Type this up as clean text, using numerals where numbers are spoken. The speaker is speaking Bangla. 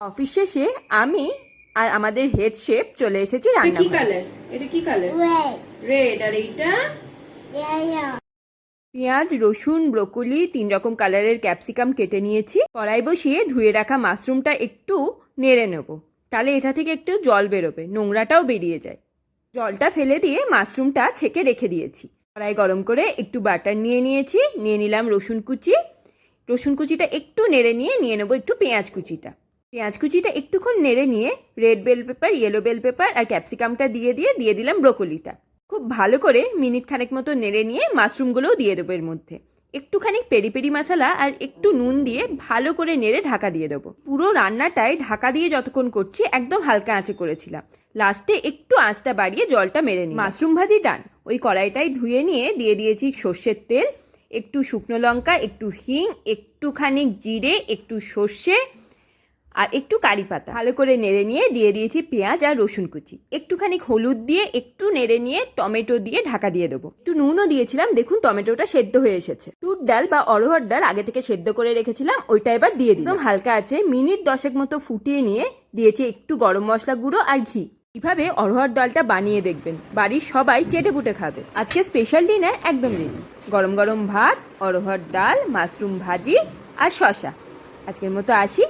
অফিস শেষে আমি আর আমাদের হেড শেফ চলে এসেছি এটা কি রান্নাঘরে। কালার? এটা কি কালার? রেড। আর এইটা পেঁয়াজ, রসুন, ব্রোকলি, 3 রকম কালারের ক্যাপসিকাম কেটে নিয়েছি। কড়াই বসিয়ে ধুয়ে রাখা মাশরুমটা একটু নেড়ে নেব, তাহলে এটা থেকে একটু জল বেরোবে, নোংরাটাও বেরিয়ে যায়। জলটা ফেলে দিয়ে মাশরুমটা ছেঁকে রেখে দিয়েছি। কড়াই গরম করে একটু বাটার নিয়ে নিয়েছি, নিয়ে নিলাম রসুন কুচি। রসুন কুচিটা একটু নেড়ে নিয়ে নেবো একটু পেঁয়াজ কুচিটা। পেঁয়াজ কুচিটা একটুক্ষণ নেড়ে নিয়ে red bell pepper, yellow bell pepper আর ক্যাপসিকামটা দিয়ে দিলাম ব্রোকলিটা। খুব ভালো করে মিনিট খানেক মতো নেড়ে নিয়ে মাশরুমগুলোও দিয়ে দেবো এর মধ্যে। একটুখানি পেরি পেরি মশলা আর একটু নুন দিয়ে ভালো করে নেড়ে ঢাকা দিয়ে দেবো। পুরো রান্নাটাই ঢাকা দিয়ে যতক্ষণ করছি একদম হালকা আঁচে করেছিলাম। লাস্টে একটু আঁচটা বাড়িয়ে জলটা মেরে নিই। মাশরুম ভাজি ডান। ওই কড়াইটাই ধুয়ে নিয়ে দিয়ে দিয়েছি সর্ষের তেল, একটু শুকনো লঙ্কা, একটু হিং, একটুখানি জিরে, একটু সর্ষে আর একটু কারি পাতা। ভালো করে নেড়ে নিয়ে দিয়ে দিয়েছি পেঁয়াজ আর রসুন কুচি। একটুখানি হলুদ দিয়ে একটু নেড়ে নিয়ে টমেটো দিয়ে ঢাকা দিয়ে দেবো। একটু নুনও দিয়েছিলাম, দেখুন টমেটোটা সেদ্ধ হয়ে এসেছে। তুর ডাল বা অড়হর ডাল আগে থেকে সেদ্ধ করে রেখেছিলাম, ওইটা এবার দিয়ে দিই। একদম হালকা আছে মিনিট 10 মতো ফুটিয়ে নিয়ে দিয়েছি একটু গরম মশলা গুঁড়ো আর ঘি। এভাবে অড়হর ডালটা বানিয়ে দেখবেন, বাড়ির সবাই চেটেপুটে খাবে। আজকে স্পেশাল ডিনার একদম রেডি। গরম গরম ভাত, অড়হর ডাল, মাশরুম ভাজি আর শসা। আজকের মতো আসি।